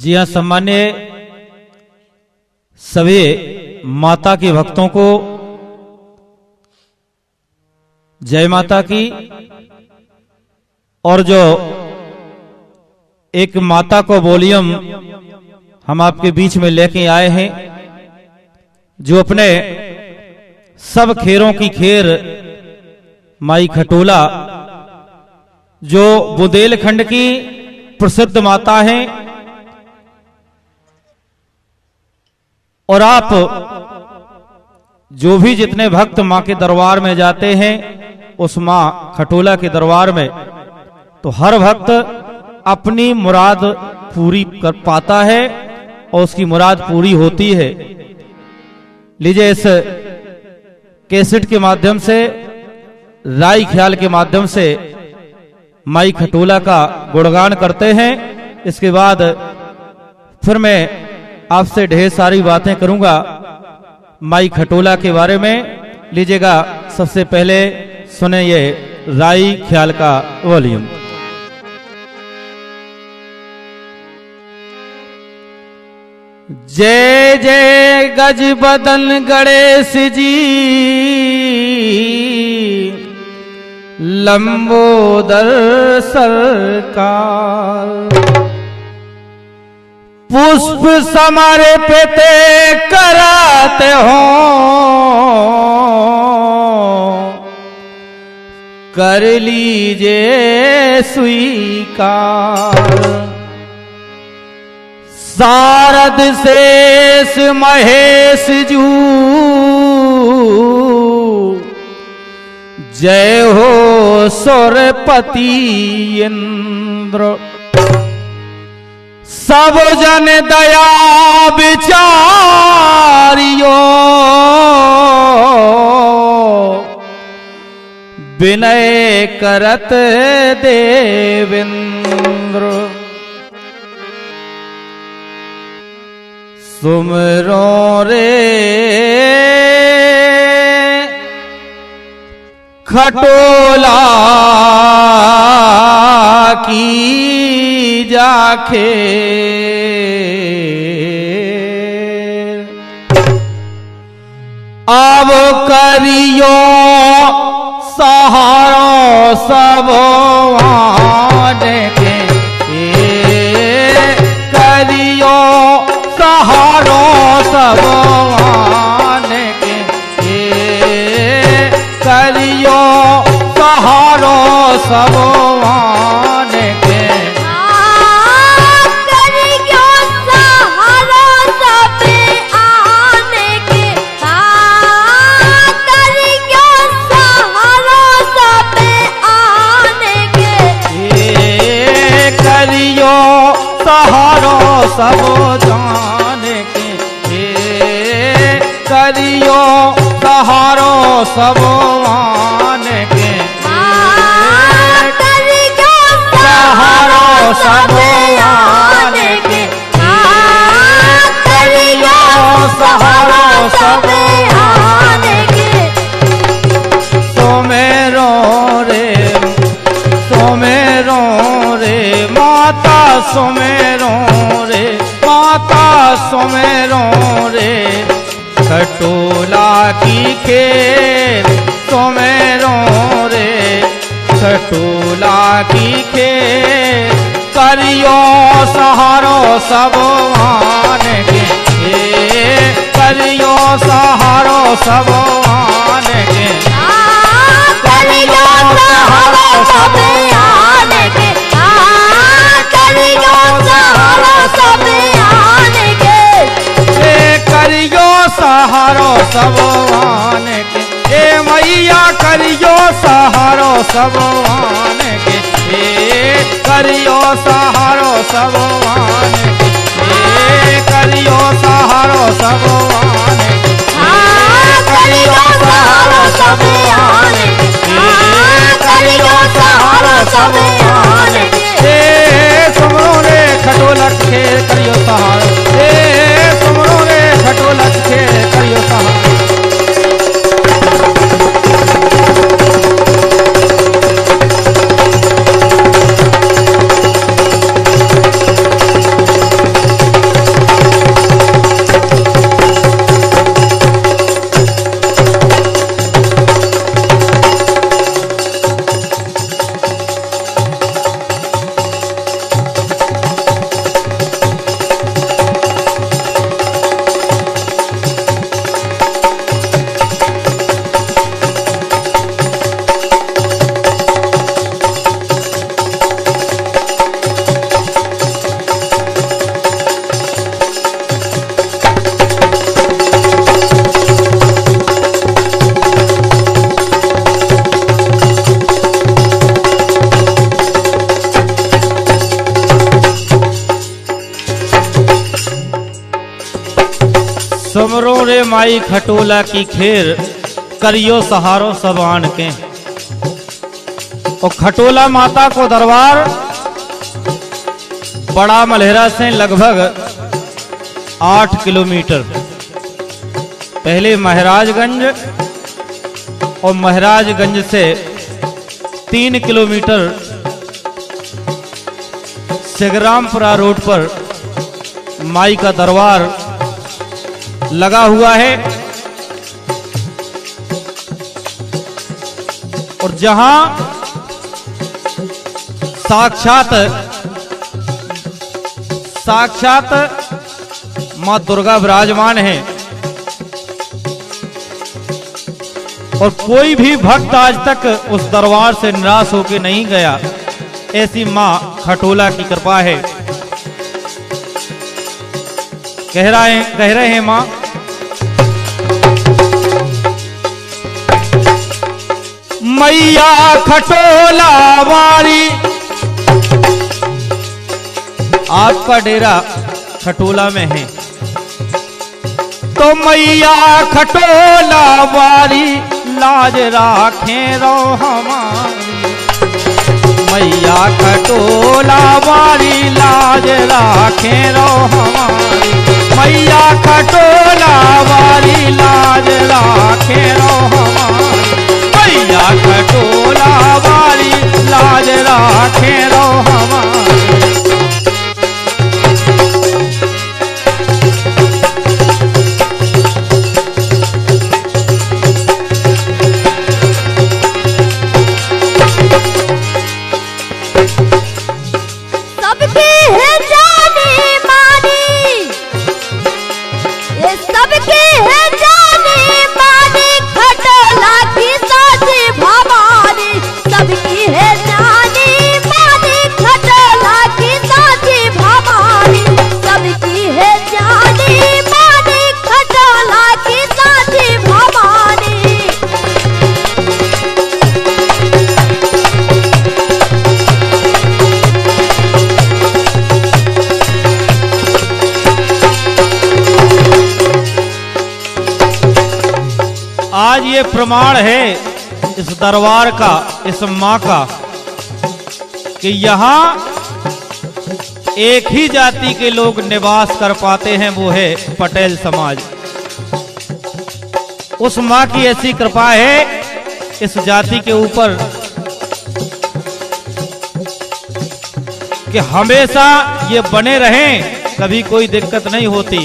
जी हाँ, सम्मान्य सभी माता के भक्तों को जय माता की। और जो एक माता को वॉल्यूम हम आपके बीच में लेके आए हैं, जो अपने सब खेरों की खेर माई खटोला, जो बुंदेलखंड की प्रसिद्ध माता हैं। और आप जो भी जितने भक्त मां के दरबार में जाते हैं, उस मां खटोला के दरबार में, तो हर भक्त अपनी मुराद पूरी कर पाता है और उसकी मुराद पूरी होती है। लीजिए, इस कैसेट के माध्यम से, राई ख्याल के माध्यम से माई खटोला का गुणगान करते हैं। इसके बाद फिर मैं आपसे ढेर सारी बातें करूंगा माई खटोला के बारे में। लीजिएगा, सबसे पहले सुने ये राई ख्याल का वॉल्यूम। जय जय गज बदन गणेश जी, लंबोदर सरकार। पुष्प समर्पित कराते हो, कर लीजिए स्वीकार। शारद शेष महेश जू, जय हो सुरपति इंद्र। सब जन दया विचारियो, विनय करत देवेंद्र। सुमरो रे खटोला की जाखे, अब करियो सहारो सब के, करियो सहारो सब के, करियो सहारो सब के। करियो सहारो सब आने के, करियो सहारो सब आने के, करियो सहारो सब जाने के, करियो सहारो सब आने के, करियो सहारो सब आने के, करियो सहारो सब आने के। सोमेरो रे, सोमेरो रे माता, सोमेरो रे माता, सोमेरो रे खटोला की खेल। सोमेरो रे खटोला की खेल, करियो सहारो सब आने के, करियो सहारो सब आने के, करियो सहारो सब आने के, करियो सहारो सब आने के, करियो सहारो सब आने के। ए मैया करियो सहारो सब आने के, करियो सहारो सब आने के, करियो सहारो सब आने के, करियो सहारो सब आने के, करियो सहारो सब आने के। सुमरो रे खटोलक खेल करियो सहारो, सुमरो रे खटोलक खेल करियो सहारो। समरो रे माई खटोला की खेर, करियो सहारो सब आन के। और खटोला माता को दरबार बड़ा मलहरा से लगभग 8 किलोमीटर, पहले महाराजगंज और महाराजगंज से 3 किलोमीटर सिगरामपुरा रोड पर माई का दरबार लगा हुआ है। और जहां साक्षात मां दुर्गा विराजमान है। और कोई भी भक्त आज तक उस दरबार से निराश होकर नहीं गया, ऐसी मां खटोला की कृपा है। कह रहे हैं मां, मैया खटोला वाली, आपका डेरा खटोला में है, तो मैया खटोला वाली लाज राखें रो हमारी। मैया खटोला वाली लाज राखें रो हमारी। मैया खटोला वाली लाज राखें रो हमारी। मैया खटोला वाली लाज राखें रो हमारी। आज ये प्रमाण है इस दरबार का, इस मां का, कि यहाँ एक ही जाति के लोग निवास कर पाते हैं, वो है पटेल समाज। उस मां की ऐसी कृपा है इस जाति के ऊपर कि हमेशा ये बने रहें, कभी कोई दिक्कत नहीं होती।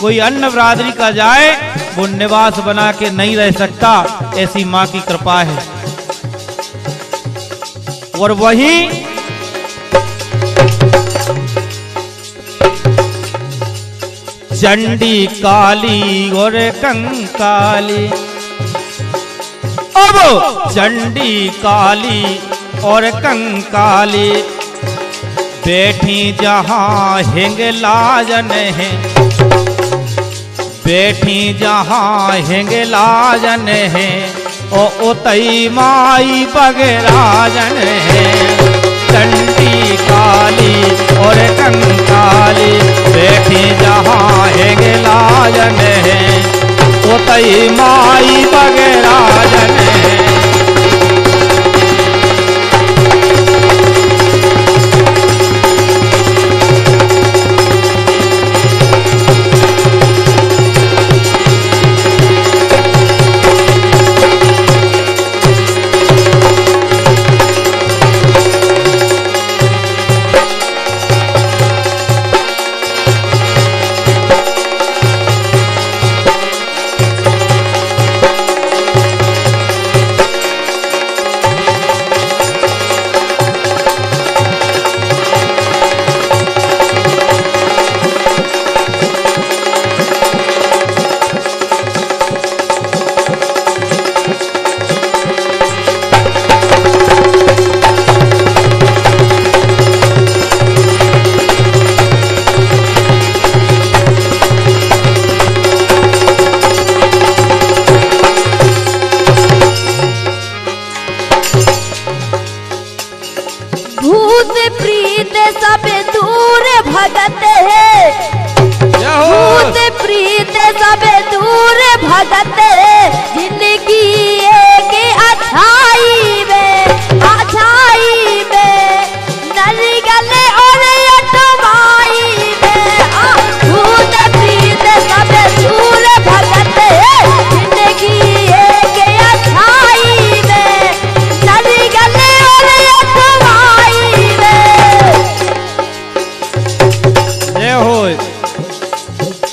कोई अन्य बिरादरी का जाए वो निवास बना के नहीं रह सकता, ऐसी मां की कृपा है। और वही चंडी काली और कंकाली, अब चंडी काली और कंकाली बैठी जहां हिंगलाजन है। बैठी जहां हिंगलाजन है, ओ उतई माई बगराजन है। चंडी काली और कंकाली बैठी जहां हिंगलाजन है, उतई माई बगराजन है।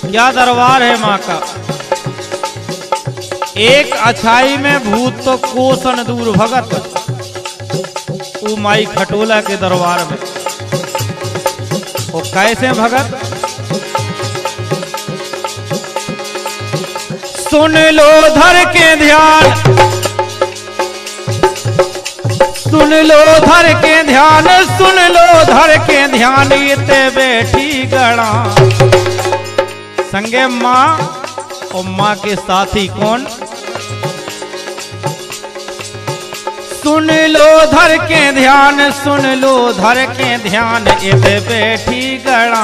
क्या दरबार है माँ का। एक अच्छाई में भूत तो कोसन दूर भगत, वो माई खटोला के दरबार में। वो कैसे भगत, सुन लो धर के ध्यान, सुन लो धर के ध्यान, सुन लो धर के ध्यान, इते बैठी गणा। संगे माँ और माँ के साथी कौन, सुन लो धर के ध्यान, सुन लो धर के ध्यान, इते बैठी गणा।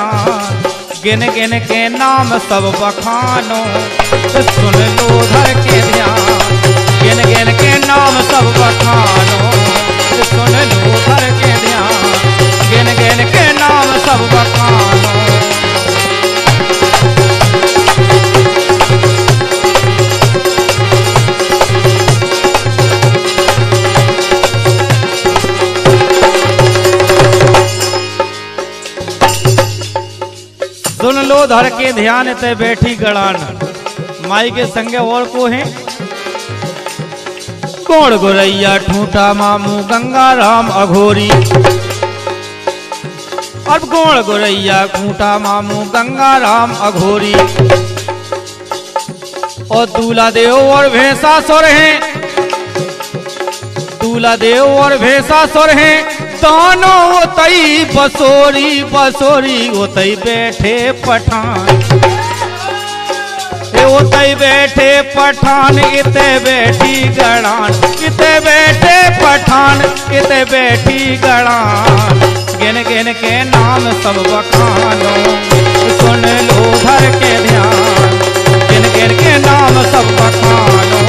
गिन गिन के नाम सब बखानो, सुन लो धर के ध्यान, गिन गिन के नाम सब बखानो, सुन लो धर के ध्यान, गिन गिन के नाम सब बखानो। सुन लो धर के ध्यान, ते बैठी गड़ान। माई के संगे और को है, कौन गोरैया ठूठा मामू गंगा राम अघोरी। अब कौन गोरैया ठूठा मामू गंगा राम अघोरी। और दूल्हा देव और भैंसा सुर हैं, दूल्हा देव और भैंसा सुर हैं, दोनों ओतई बसोरी बसोरी, ओतई बैठे पठान, ओतई बैठे पठान, इते बैठी गड़ान, इते बैठे पठान, इते बैठी गड़ान। गिन गिन के नाम सब बखानो, सुन लो धर के ध्यान, गिन गिन के नाम सब बखानो।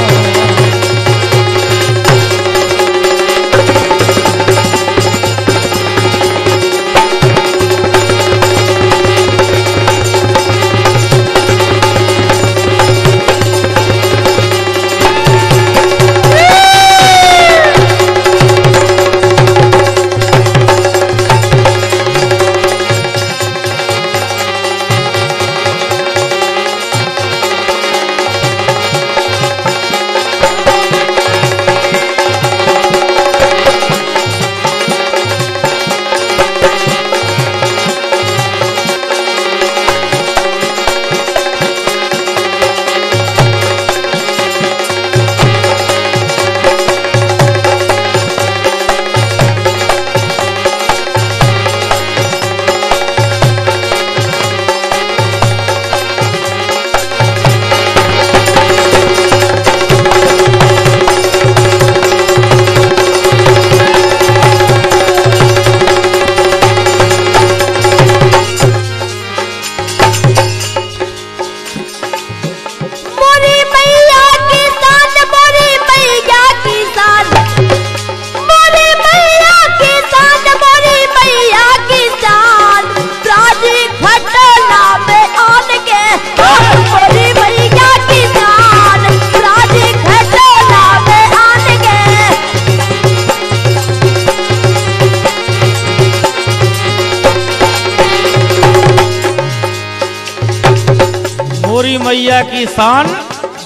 मैया की शान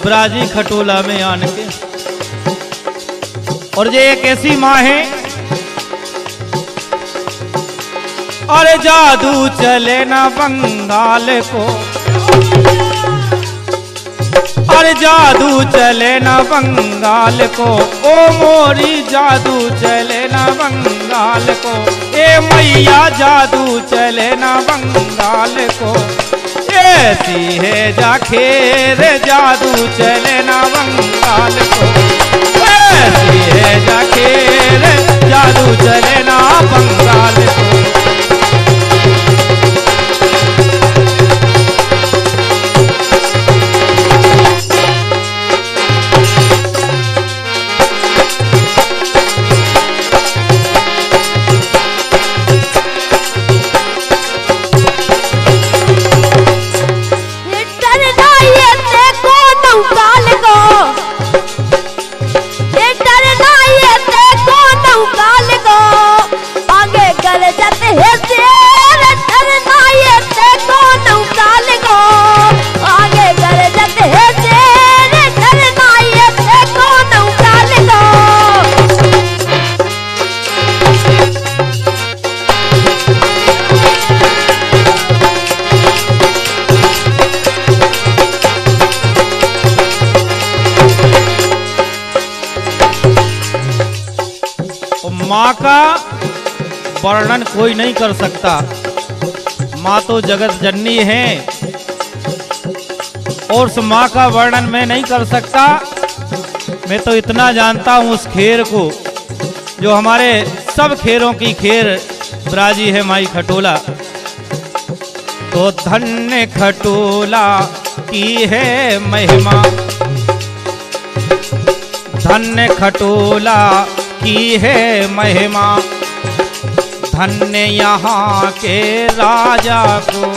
ब्राजी खटोला में आन के। और ये एक ऐसी माँ है, अरे जादू चले ना बंगाल को, अरे जादू चले ना बंगाल को, ओ मोरी जादू चले ना बंगाल को, ए मैया जादू चले ना बंगाल को। ऐसी है जाखेर जादू चले ना बंगाल को, ऐसी है जाखेर जादू चले ना बंगाल को। माँ का वर्णन कोई नहीं कर सकता। माँ तो जगत जननी है और उस माँ का वर्णन मैं नहीं कर सकता। मैं तो इतना जानता हूँ उस खेर को जो हमारे सब खेरों की खेर ब्राजी है माई खटोला। तो धन्य खटोला की है महिमा, धन्य खटोला की है महिमा, धन्य यहाँ के राजा को।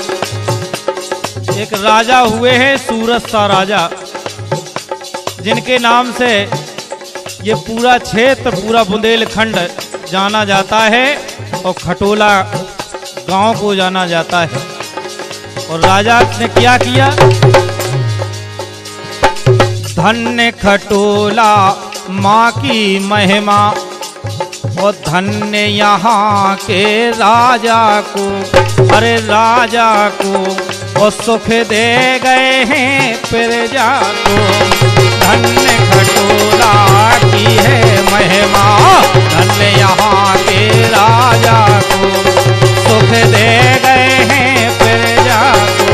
एक राजा हुए हैं सूरत सा राजा, जिनके नाम से ये पूरा क्षेत्र, पूरा बुंदेलखंड जाना जाता है और खटोला गांव को जाना जाता है। और राजा ने क्या किया? धन्य खटोला माँ की महिमा और धन्य यहाँ के राजा को, अरे राजा को वो सुख दे गए हैं प्रजा को। धन्य खटोला की है महिमा, धन्य यहाँ के राजा को सुख दे गए हैं प्रजा को।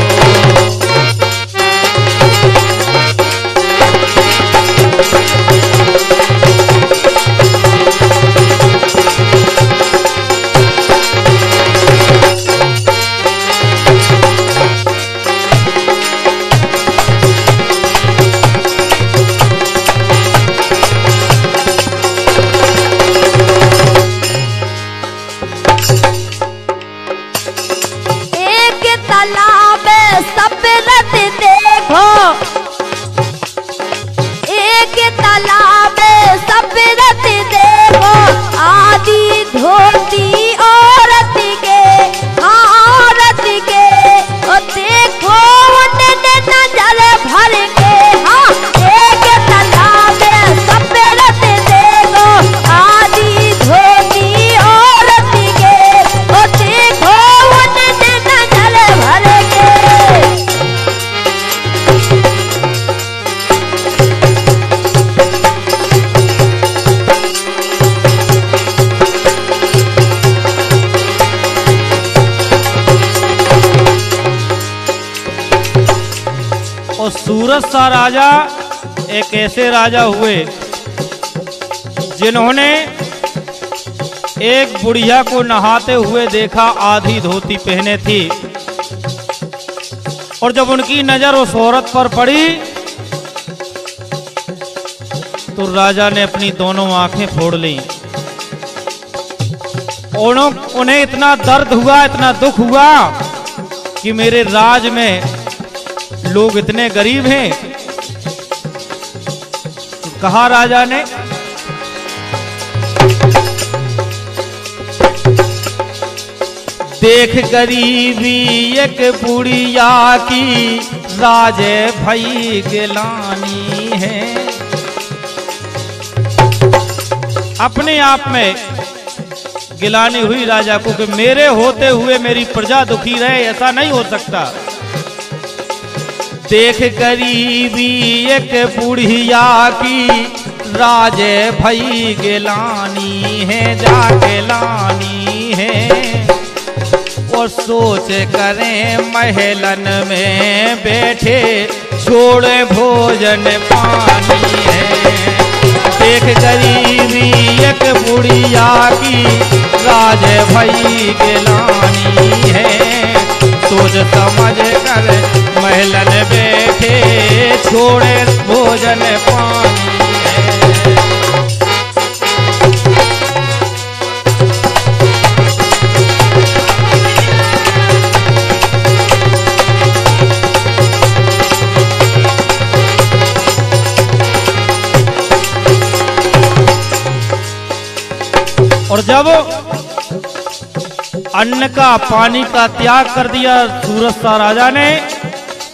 धोती औरत के, औरत के, ओ देखो उन्होंने नजर भर के। हाँ, एक तालाब सफेद देखो आदि धोती औरत के, ओ देखो उन्होंने नजर भर के। और सूरत सा राजा एक ऐसे राजा हुए जिन्होंने एक बुढ़िया को नहाते हुए देखा, आधी धोती पहने थी। और जब उनकी नजर उस औरत पर पड़ी तो राजा ने अपनी दोनों आंखें फोड़ ली। उन्हें इतना दर्द हुआ, इतना दुख हुआ कि मेरे राज में लोग इतने गरीब हैं। तो कहा राजा ने, देख गरीबी एक बुढ़िया की, राजे भई गिलानी है। अपने आप में गिलानी हुई राजा को कि मेरे होते हुए मेरी प्रजा दुखी रहे, ऐसा नहीं हो सकता। देख गरीबी एक बुढ़िया की, राजे भई गिलानी है, जाके लानी है। और सोच करें महलन में बैठे, छोड़े भोजन पानी है। देख गरीबी एक बुढ़िया की, राजे भई गिलानी है। सोच समझ कर महलन बैठे, छोड़े भोजन पानी है। और जब अन्न का, पानी का त्याग कर दिया सूरत सा राजा ने,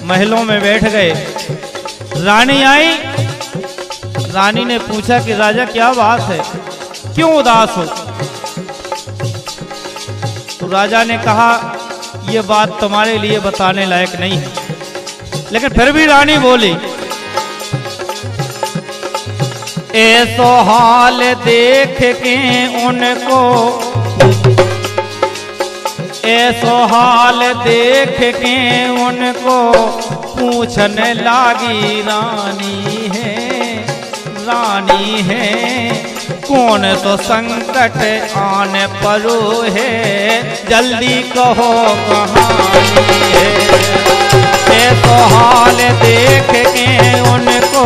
महलों में बैठ गए। रानी आई, रानी ने पूछा कि राजा क्या बात है, क्यों उदास हो? तो राजा ने कहा यह बात तुम्हारे लिए बताने लायक नहीं है। लेकिन फिर भी रानी बोली, ऐसो हाल देख के उनको, ऐसो हाल देख के उनको पूछने लागी रानी है कौन तो संकट आने परो है, जल्दी कहो कहानी है। ऐसो हाल देख के उनको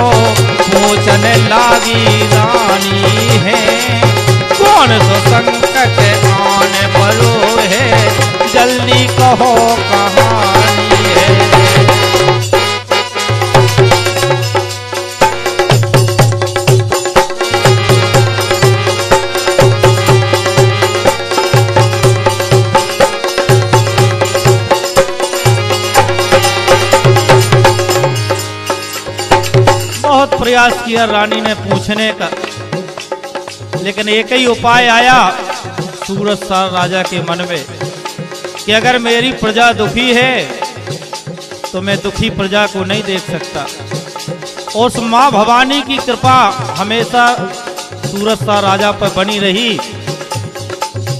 पूछने लागी रानी है, कौन तो संकट आने परो है, जल्दी कहो कहानी है। बहुत प्रयास किया रानी ने पूछने का, लेकिन एक ही उपाय आया सूरजसार राजा के मन में कि अगर मेरी प्रजा दुखी है तो मैं दुखी प्रजा को नहीं देख सकता। उस मां भवानी की कृपा हमेशा सूरजसार राजा पर बनी रही,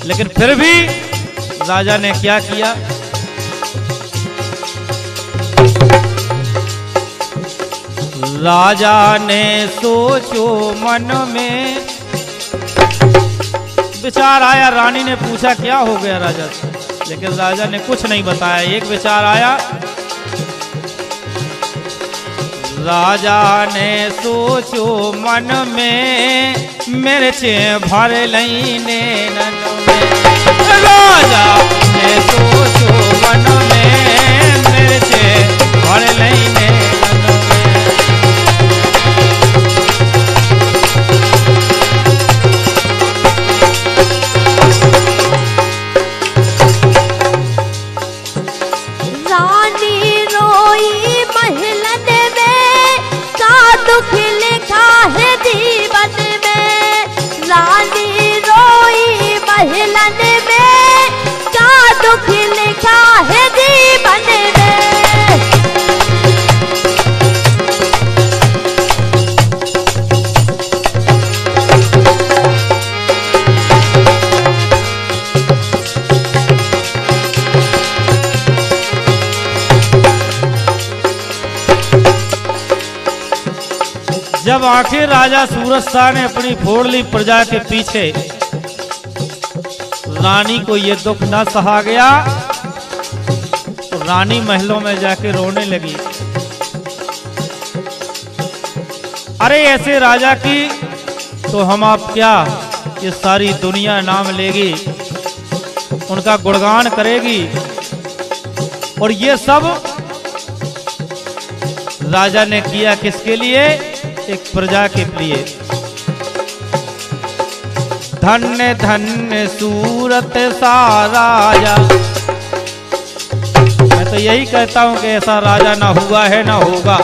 लेकिन फिर भी राजा ने क्या किया, राजा ने सोचो मन में, विचार आया। रानी ने पूछा क्या हो गया राजा से, लेकिन राजा ने कुछ नहीं बताया। एक विचार आया, राजा ने सोचो मन में, मिर्चे भर लईने नन में। राजा ने सोचो मन में, मिर्चे भर लईने नन में। दुख लिखा है जीवन में, रानी रोई महलन में, क्या दुख लिखा है जीवन में। जब आखिर राजा सूरजसार ने अपनी फोड़ ली प्रजा के पीछे, रानी को ये दुख न सहा गया तो रानी महलों में जाके रोने लगी। अरे ऐसे राजा की तो हम आप क्या, ये सारी दुनिया नाम लेगी, उनका गुणगान करेगी, और ये सब राजा ने किया किसके लिए, एक प्रजा के लिए। धन्य धन्य सूरत सा राजा, मैं तो यही कहता हूं कि ऐसा राजा ना हुआ है ना होगा।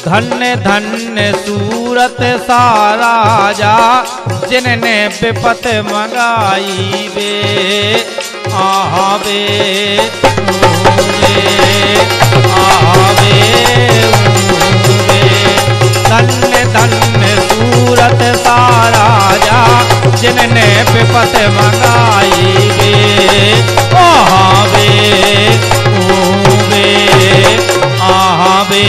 धन्य धन्य सूरत सा राजा, जिनने विपत मंगाई वे, आवे आवे। धन्य धन्य सूरत सा राजा, जिनने विपत मंगाई वे, आवे आवे।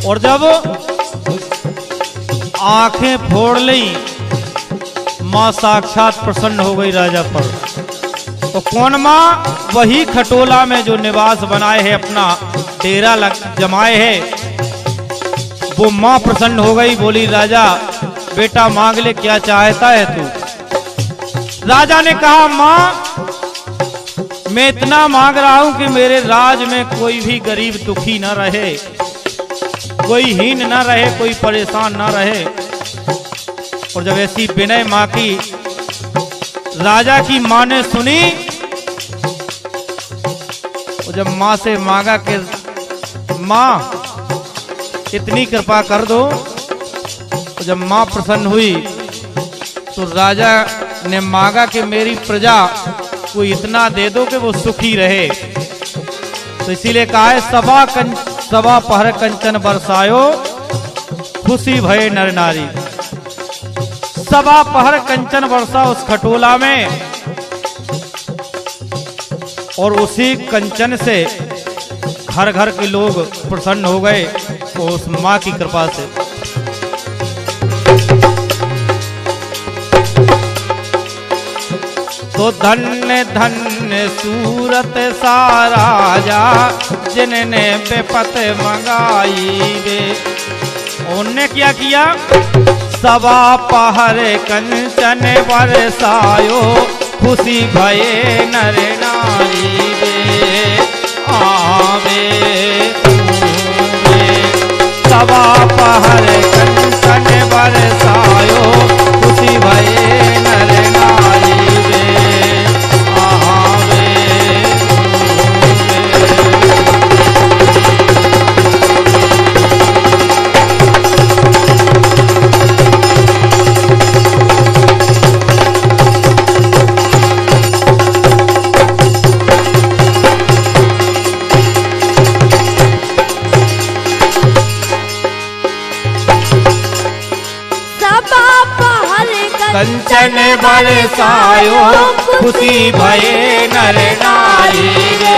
और जब आंखें फोड़ ली, माँ साक्षात प्रसन्न हो गई राजा पर। तो कौन माँ? वही खटोला में जो निवास बनाए है, अपना डेरा जमाए है, वो माँ प्रसन्न हो गई। बोली राजा बेटा मांग ले, क्या चाहता है तू? राजा ने कहा माँ मैं इतना मांग रहा हूं कि मेरे राज में कोई भी गरीब दुखी न रहे, कोई हीन न रहे, कोई परेशान न रहे। और जब ऐसी विनय मां की राजा की मां ने सुनी, और जब मां से मांगा कि मां इतनी कृपा कर दो, और जब मां प्रसन्न हुई तो राजा ने मांगा कि मेरी प्रजा को इतना दे दो कि वो सुखी रहे। तो इसीलिए कहा है सबा पहर कंचन बरसायो, खुशी भये नर नारी। सबा पहर कंचन वर्षा उस खटोला में, और उसी कंचन से घर घर के लोग प्रसन्न हो गए, तो उस माँ की कृपा से। तो धन्य धन्य सूरत सा राजा, जिनने बेपत मंगाई वे। उनने क्या किया? सबा पहर कंचन बरसायो, खुशी भये नर नारी वे। आवे सबा पहर कंचन बरसायो, खुशी भये नर नारी वे। कंचन बरसायो, खुशी भये नर नारी वे।